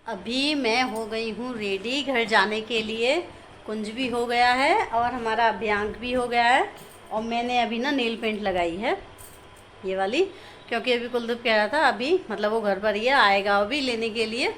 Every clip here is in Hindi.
अभी मैं हो गई हूँ रेडी घर जाने के लिए। कुंज भी हो गया है और हमारा अभ्यांक भी हो गया है। और मैंने अभी ना नेल पेंट लगाई है ये वाली, क्योंकि अभी कुलदीप कह रहा था अभी मतलब वो घर पर ही है, आएगा अभी लेने के लिए,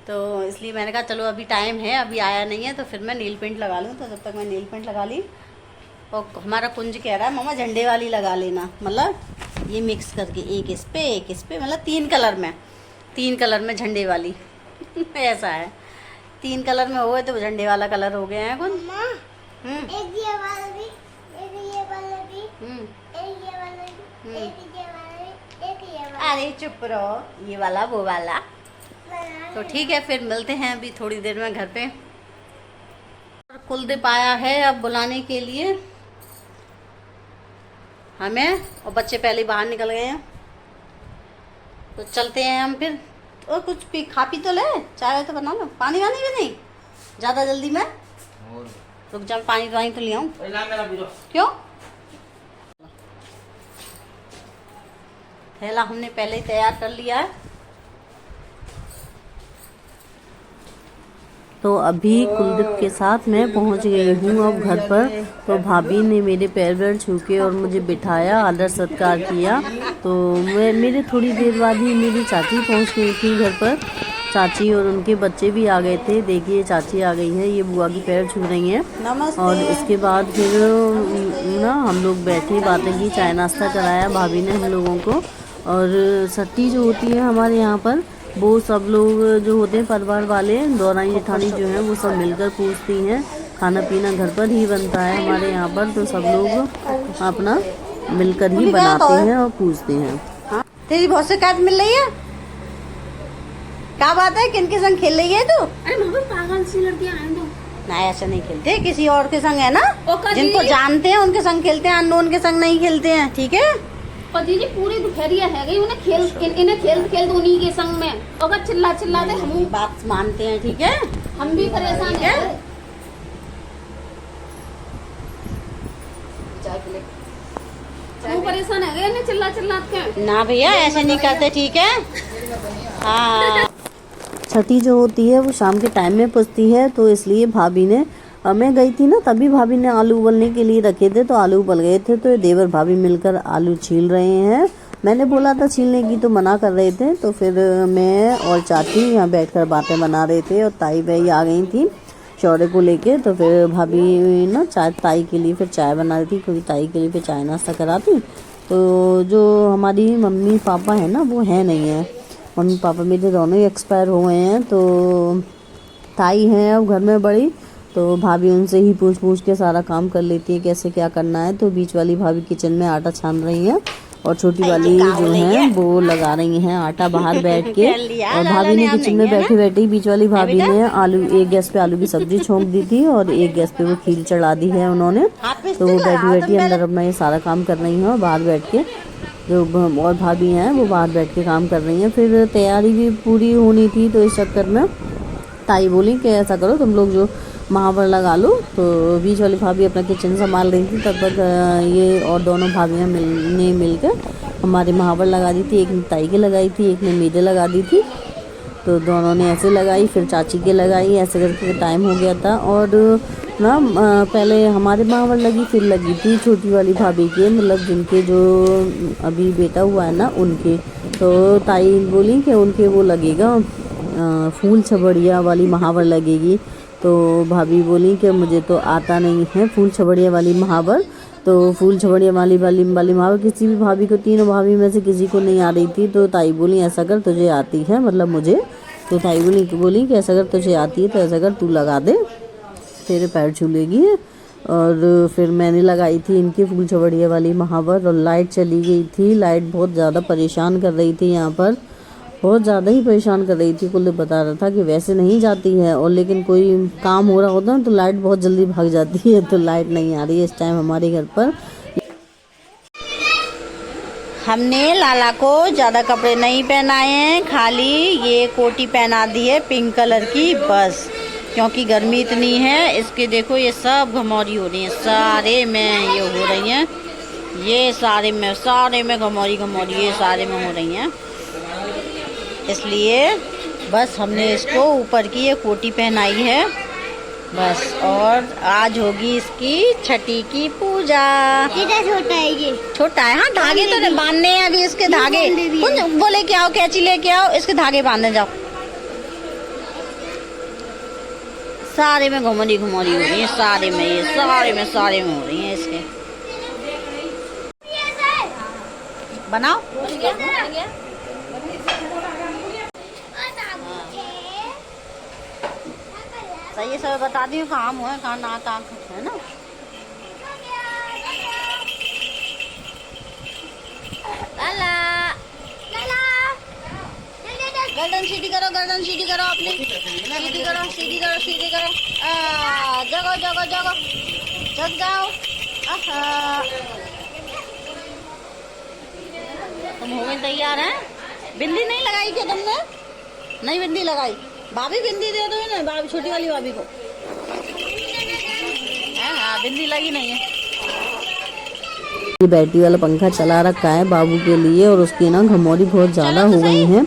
तो इसलिए मैंने कहा चलो अभी टाइम है, अभी आया नहीं है तो फिर मैं नेल पेंट लगा लूँ। तो जब तक मैं नेल पेंट लगा ली, और हमारा कुंज कह रहा है मम्मा झंडे वाली लगा लेना, मतलब ये मिक्स करके एक इस पे मतलब तीन कलर में झंडे वाली ऐसा है, 3 कलर में हो गए तो झंडे वाला कलर हो गया है कुछ। एक ये वाला भी, एक ये वाला भी, एक ये वाला भी, एक ये वाला भी, एक ये वाला। अरे चुप रहो, ये वाला वो वाला। तो ठीक है, फिर मिलते हैं अभी थोड़ी देर में घर पे। कुलदीप आया है अब बुलाने के लिए हमें, और बच्चे पहले बाहर निकल गए हैं, तो चलते हैं हम फिर। और कुछ पी खा पी तो ले, चाय तो बना लो, पानी वानी भी नहीं ज़्यादा जल्दी में, रुक जा पानी वानी तो ले आऊँ। क्यों? थैला हमने पहले ही तैयार कर लिया है। तो अभी कुलदीप के साथ मैं पहुंच गई हूँ अब घर पर। तो भाभी ने मेरे पैर वैर छू के और मुझे बिठाया, आदर सत्कार किया। तो मेरे थोड़ी देर बाद ही मेरी चाची पहुंच गई थी घर पर। चाची और उनके बच्चे भी आ गए थे। देखिए चाची आ गई है, ये बुआ की पैर छू रही हैं। और इसके बाद फिर ना हम लोग बैठे, बातें की, चाय नाश्ता कराया भाभी ने हम लोगों को। और सट्टी जो होती है हमारे यहाँ पर, वो सब लोग जो होते हैं परिवार वाले, दौरानी जेठानी जो हैं, वो सब मिलकर पूछती हैं। खाना पीना घर पर ही बनता है हमारे यहाँ पर, तो सब लोग अपना मिलकर ही बनाते हैं और पूछते हैं। हाँ? तेरी बहुत शिकायत मिल रही है, क्या बात है, किनके संग खेल रही है तू? अरे मम्मी पागल सी लड़कियां हैं तो। ना ऐसा नहीं खेलते, किसी और के संग है ना, जिनको जानते हैं उनके संग खेलते हैं, अननोन के संग नहीं खेलते हैं, ठीक है? और दीदी पूरी दोपहरिया है गई, उन्हें खेल उन्हीं के संग में, और चिल्ला दे हम बात मानते हैं, ठीक है? हम भी परेशान हैं। वो परेशान है गए चिल्ला के। ना भैया ऐसे नहीं करते, ठीक है? हाँ। छठी जो होती है वो शाम के टाइम में पुजती है, तो इसलिए भाभी ने, मैं गई थी ना तभी भाभी ने आलू उबलने के लिए रखे थे, तो आलू उबल गए थे। तो देवर भाभी मिलकर आलू छील रहे हैं। मैंने बोला था छीलने की, तो मना कर रहे थे। तो फिर मैं और चाची यहाँ बैठकर बातें बना रहे थे, और ताई बहन आ गई थी शौर्य को लेके। तो फिर भाभी ना चाय, ताई के लिए फिर चाय बना रही थी, क्योंकि ताई के लिए फिर चाय नाश्ता कराती। तो जो हमारी मम्मी पापा है ना, वो है नहीं है, मम्मी पापा मेरे दोनों ही एक्सपायर हो गए हैं। तो ताई हैं अब घर में बड़ी, तो भाभी उनसे ही पूछ के सारा काम कर लेती है, कैसे क्या करना है। तो बीच वाली भाभी किचन में आटा छान रही हैं, और छोटी वाली जो है वो लगा रही हैं आटा बाहर बैठ के। और भाभी ने किचन में बैठे बैठे ही बीच वाली भाभी ने आलू, एक गैस पे आलू की सब्जी छोंक दी थी, और एक गैस पे वो खीर चढ़ा दी है उन्होंने। तो वो बैठी अंदर अपना ये सारा काम कर रही हैं, और बाहर बैठ के जो और भाभी हैं वो बाहर बैठ के काम कर रही हैं। फिर तैयारी भी पूरी होनी थी, तो इस चक्कर में ताई बोली कि ऐसा करो तुम लोग जो महावर लगा लो। तो बीच वाली भाभी अपना किचन संभाल रही थी, तब तक ये और दोनों भाभियाँ मिलकर हमारे महावर लगा दी थी। एक ने ताई के लगाई थी, एक ने मेरे लगा दी थी। तो दोनों ने ऐसे लगाई, फिर चाची के लगाई, ऐसे करके टाइम हो गया था। और ना पहले हमारे महावर लगी, फिर लगी थी छोटी वाली भाभी के, मतलब जिनके जो अभी बेटा हुआ है ना उनके। तो ताई बोली कि उनके वो लगेगा, फूल छबड़िया वाली महावर लगेगी। तो भाभी बोली कि मुझे तो आता नहीं है फूल छबड़िया वाली महावर। तो फूल छबड़िया वाली महावर किसी भी भाभी को, तीनों भाभी में से किसी को नहीं आ रही थी। तो ताई बोली ऐसा कर, तुझे आती है, मतलब मुझे। तो ताई बोली कि ऐसा कर, तुझे आती है तो ऐसा कर, तू लगा दे, तेरे पैर छूलेगी। और फिर मैंने लगाई थी इनकी फूल छबड़िया वाली महावर। और लाइट चली गई थी, लाइट बहुत ज़्यादा परेशान कर रही थी, यहाँ पर बहुत ज़्यादा ही परेशान कर रही थी। कुल बता रहा था कि वैसे नहीं जाती है, और लेकिन कोई काम हो रहा होता है तो लाइट बहुत जल्दी भाग जाती है। तो लाइट नहीं आ रही है इस टाइम हमारे घर पर। हमने लाला को ज़्यादा कपड़े नहीं पहनाए हैं, खाली ये कोटी पहना दी है पिंक कलर की बस, क्योंकि गर्मी इतनी है। इसके देखो ये सब घमौरी हो रही है, सारे में ये हो रही हैं, ये सारे में घमौरी ये सारे में हो रही हैं। इसलिए बस हमने इसको ऊपर की ये कोटी पहनाई है बस। और आज होगी इसकी छठी की पूजा। कितना छोटा है ये? छोटा है, हाँ धागे तो बांधने हैं अभी इसके धागे। कुछ वो लेके आओ, कैंची लेके आओ, इसके धागे बांधने जाओ। सारे में घुमरी घुमरी हो रही है, सारे में ये सारे में हो रही है इसके। बनाओ सही है, सब बता दी काम हुआ है, कहाँ ना काम है ना। लाला लाला गर्दन सीधी करो, गर्दन सीधी करो अपनी, सीधी करो सीधी करो सीधी करो। जगो जगो जगो जग जाओ। तुम हो गए तैयार हैं? बिंदी नहीं लगाई क्या तुमने? नहीं बिंदी लगाई? भाभी बिंदी दे दो ना, भाभी छोटी वाली भाभी को। हाँ बिंदी लगी नहीं है। ये बैटरी वाला पंखा चला रखा है बाबू के लिए, और उसकी ना घमौरी बहुत ज़्यादा हो गई है।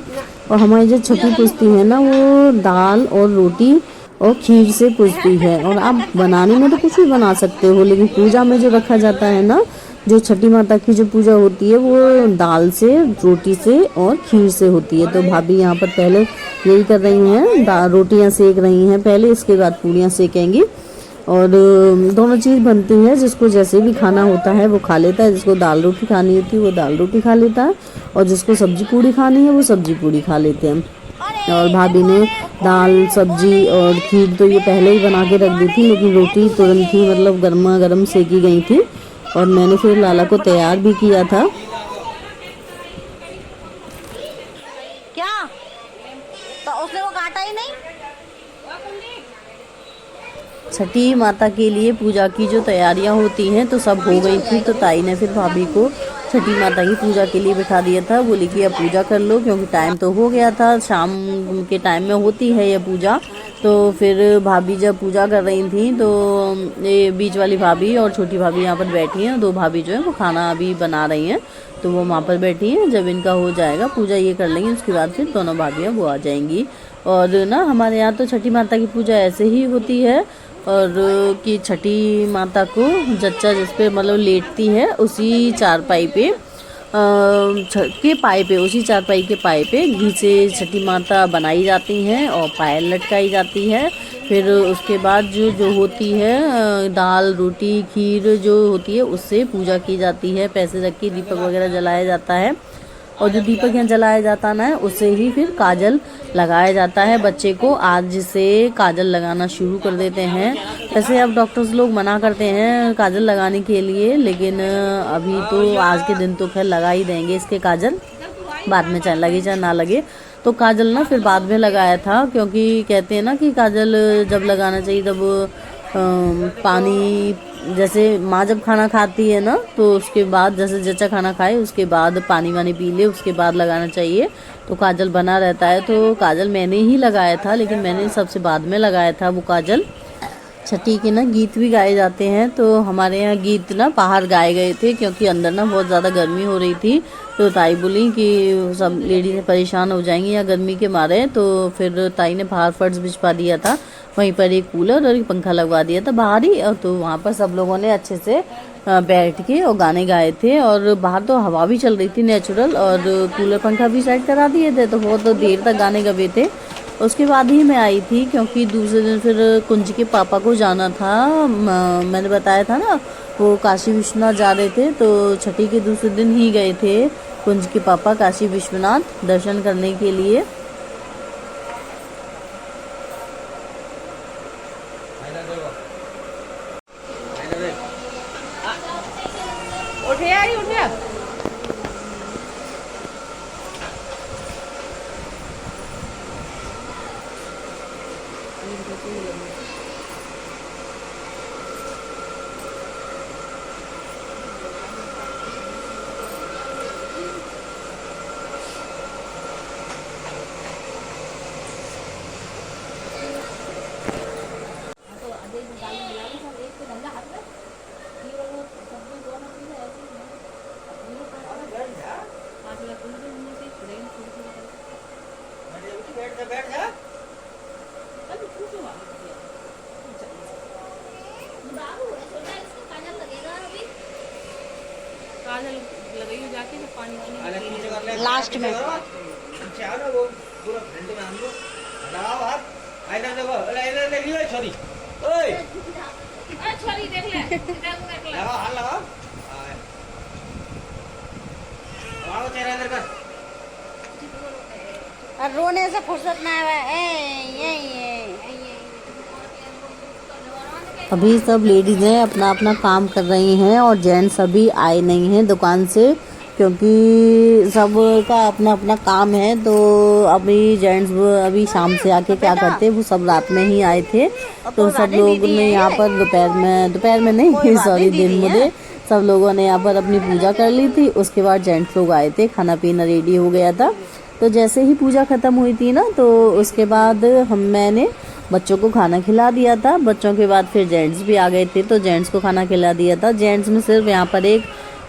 और हमारी जो छठी पूजती है ना, वो दाल और रोटी और खीर से पूजती है। और आप बनाने में तो कुछ भी बना सकते हो, लेकिन पूजा में जो रखा जाता है ना, जो छठी माता की जो पूजा होती है, वो दाल से, रोटी से और खीर से होती है। तो भाभी यहाँ पर पहले यही कर रही हैं, रोटियाँ सेक रही हैं पहले, इसके बाद पूड़ियाँ सेकेंगी। और दोनों चीज़ बनती है, जिसको जैसे भी खाना होता है वो खा लेता है। जिसको दाल रोटी खानी होती है वो दाल रोटी खा लेता है, और जिसको सब्जी पूड़ी खानी है वो सब्जी पूड़ी खा लेते हैं। और भाभी ने दाल सब्जी और खीर तो ये पहले ही बना के रख दी थी, लेकिन रोटी तुरंत ही मतलब गर्मा गर्म सेकी गई थी। और मैंने फिर लाला को तैयार भी किया था। क्या तो उसने वो काटा ही नहीं। छठी माता के लिए पूजा की जो तैयारियां होती हैं तो सब हो गई थी, तो ताई ने फिर भाभी को छठी माता की पूजा के लिए बिठा दिया था। बोली कि अब पूजा कर लो, क्योंकि टाइम तो हो गया था, शाम के टाइम में होती है ये पूजा। तो फिर भाभी जब पूजा कर रही थी, तो ये बीच वाली भाभी और छोटी भाभी यहाँ पर बैठी हैं। दो भाभी जो है वो खाना अभी बना रही हैं, तो वो वहाँ पर बैठी हैं। जब इनका हो जाएगा पूजा ये कर लेंगे, उसके बाद फिर दोनों भाभियाँ वो आ जाएंगी। और ना हमारे यहाँ तो छठी माता की पूजा ऐसे ही होती है, और कि छठी माता को जच्चा जिस पे मतलब लेटती है, उसी चारपाई पे के पाए पे, उसी चारपाई के पाए पे घी से छठी माता बनाई जाती हैं और पायल लटकाई जाती है। फिर उसके बाद जो होती है दाल रोटी खीर जो होती है, उससे पूजा की जाती है। पैसे रख के दीपक वगैरह जलाया जाता है, और जो दीपक यहाँ जलाया जाता ना है, उससे ही फिर काजल लगाया जाता है बच्चे को। आज से काजल लगाना शुरू कर देते हैं। वैसे अब डॉक्टर्स लोग मना करते हैं काजल लगाने के लिए, लेकिन अभी तो आज के दिन तो खैर लगा ही देंगे इसके काजल, बाद में चाहे लगे चाहे ना लगे। तो काजल ना फिर बाद में लगाया था, क्योंकि कहते हैं ना कि काजल जब लगाना चाहिए तब पानी, जैसे माँ जब खाना खाती है ना, तो उसके बाद जैसे जच्चा खाना खाए उसके बाद पानी वानी पी ले, उसके बाद लगाना चाहिए, तो काजल बना रहता है। तो काजल मैंने ही लगाया था, लेकिन मैंने सबसे बाद में लगाया था वो काजल। छठी के ना गीत भी गाए जाते हैं, तो हमारे यहाँ गीत ना बाहर गाए गए थे, क्योंकि अंदर ना बहुत ज़्यादा गर्मी हो रही थी। तो ताई बोली कि सब लेडीज परेशान हो जाएंगी या गर्मी के मारे, तो फिर ताई ने बाहर फर्श बिछवा दिया था, वहीं पर एक कूलर और एक पंखा लगवा दिया था बाहर ही। और तो वहाँ पर सब लोगों ने अच्छे से बैठ के और गाने गाए थे, और बाहर तो हवा भी चल रही थी नेचुरल, और कूलर पंखा भी सेट करा दिए थे, तो बहुत देर तक गाने गए थे। उसके बाद ही मैं आई थी, क्योंकि दूसरे दिन फिर कुंज के पापा को जाना था। मैंने बताया था ना वो काशी विश्वनाथ जा रहे थे, तो छठी के दूसरे दिन ही गए थे कुंज के पापा काशी विश्वनाथ दर्शन करने के लिए। बैठ जा लास्ट में छोरी देख ले और रोने से फुर्सत ना है। अभी सब लेडीज़ें अपना अपना काम कर रही हैं और जेंट्स अभी आए नहीं हैं दुकान से, क्योंकि सब का अपना अपना काम है। तो अभी जेंट्स अभी शाम से आके क्या करते, वो सब रात में ही आए थे। तो सब लोग ने यहाँ पर दोपहर में नहीं सॉरी दिन में सब लोगों ने यहाँ पर अपनी पूजा कर ली थी। उसके बाद जेंट्स लोग आए थे, खाना पीना रेडी हो गया था। तो जैसे ही पूजा ख़त्म हुई थी ना, तो उसके बाद मैंने बच्चों को खाना खिला दिया था। बच्चों के बाद फिर जेंट्स भी आ गए थे, तो जेंट्स को खाना खिला दिया था। जेंट्स में सिर्फ यहाँ पर एक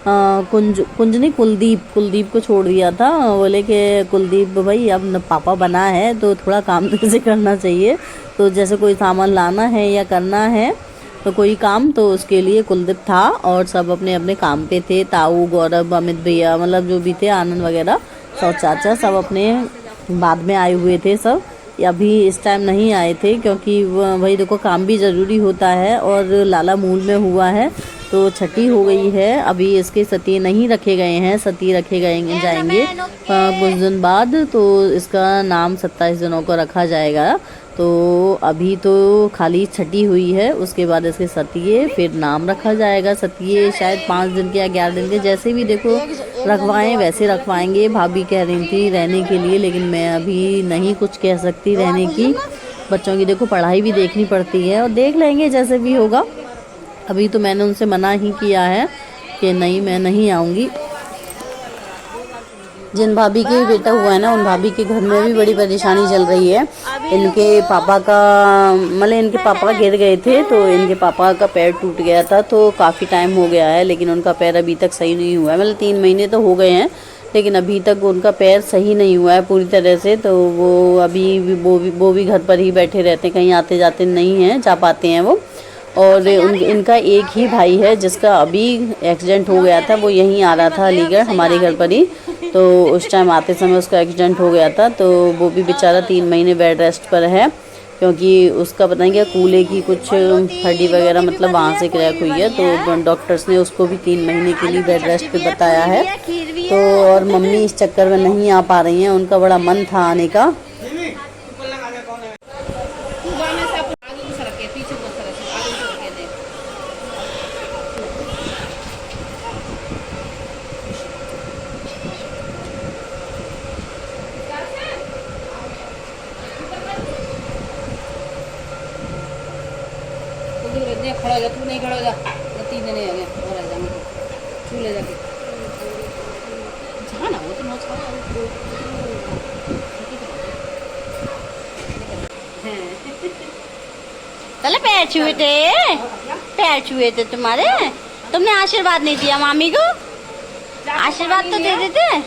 कुंज नहीं कुलदीप को छोड़ दिया था। बोले कि कुलदीप भाई अब पापा बना है तो थोड़ा काम तो इसे करना चाहिए। तो जैसे कोई सामान लाना है या करना है तो कोई काम, तो उसके लिए कुलदीप था और सब अपने अपने काम पे थे। ताऊ, गौरव, अमित भैया, मतलब जो भी थे, आनंद वगैरह, सब चाचा, सब अपने बाद में आए हुए थे। सब अभी इस टाइम नहीं आए थे, क्योंकि भाई देखो काम भी ज़रूरी होता है। और लाला मूल में हुआ है तो छठी हो गई है। अभी इसके सती नहीं रखे गए हैं, सती रखे जाएंगे कुछ दिन बाद। तो इसका नाम 27 दिनों को रखा जाएगा। तो अभी तो खाली छठी हुई है, उसके बाद इसके सतिये, फिर नाम रखा जाएगा। सतिये शायद 5 दिन के या 11 दिन के, जैसे भी देखो रखवाएं वैसे रखवाएंगे। भाभी कह रही थी रहने के लिए, लेकिन मैं अभी नहीं कुछ कह सकती रहने की। बच्चों की देखो पढ़ाई भी देखनी पड़ती है, और देख लेंगे जैसे भी होगा। अभी तो मैंने उनसे मना ही किया है कि नहीं, मैं नहीं आऊँगी। जिन भाभी के बेटा हुआ है ना, उन भाभी के घर में भी बड़ी परेशानी चल रही है। इनके पापा का मतलब इनके पापा गिर गए थे, तो इनके पापा का पैर टूट गया था। तो काफ़ी टाइम हो गया है, लेकिन उनका पैर अभी तक सही नहीं हुआ है। मतलब 3 महीने तो हो गए हैं, लेकिन अभी तक उनका पैर सही नहीं हुआ है पूरी तरह से। तो वो अभी वो भी घर पर ही बैठे रहते हैं, कहीं आते जाते नहीं हैं, जा पाते हैं वो। और इनका एक ही भाई है जिसका अभी एक्सीडेंट हो गया था। वो यहीं आ रहा था अलीगढ़ हमारे घर पर ही, तो उस टाइम आते समय उसका एक्सीडेंट हो गया था। तो वो भी बेचारा 3 महीने बेड रेस्ट पर है, क्योंकि उसका पता नहीं क्या कूल्हे की कुछ हड्डी वगैरह मतलब वहाँ से क्रैक हुई है। तो डॉक्टर्स ने उसको भी 3 महीने के लिए बेड रेस्ट पे बताया है। तो और मम्मी इस चक्कर में नहीं आ पा रही हैं, उनका बड़ा मन था आने का। खड़ा हो जा, तू नहीं खड़ा हो जा, 3 जने आ गए और आ जाएंगे, छू ले जाके ना वो तो नोच चले पैर छुए थे तुम्हारे। तुमने आशीर्वाद नहीं दिया मामी को, आशीर्वाद तो दे देते।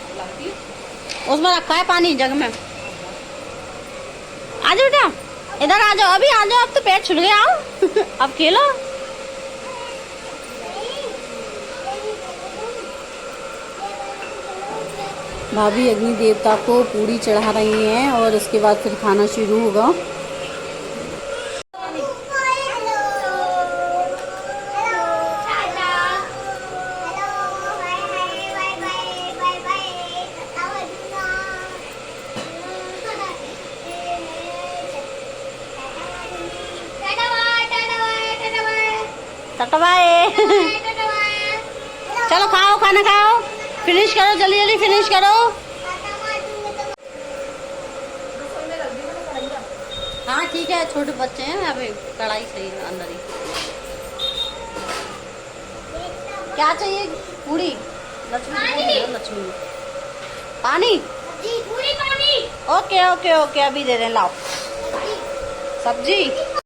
उसमें रखा है पानी जग में। आ जाओ बेटा, इधर आ जाओ, अभी आ जाओ। अब तो पैर छुल गए, आओ अब खेलो। भाभी अग्नि देवता को पूरी चढ़ा रही हैं और उसके बाद फिर खाना शुरू होगा। टटवाए चलो खाओ, खाना खाओ, फिनिश करो, जल्दी जल्दी फिनिश करो। हाँ ठीक है, छोटे बच्चे हैं, अभी कढ़ाई सही है अंदर ही। क्या चाहिए? पूरी लक्ष्मी पानी, पूरी पानी। ओके ओके ओके, अभी दे दें, लाओ सब्जी।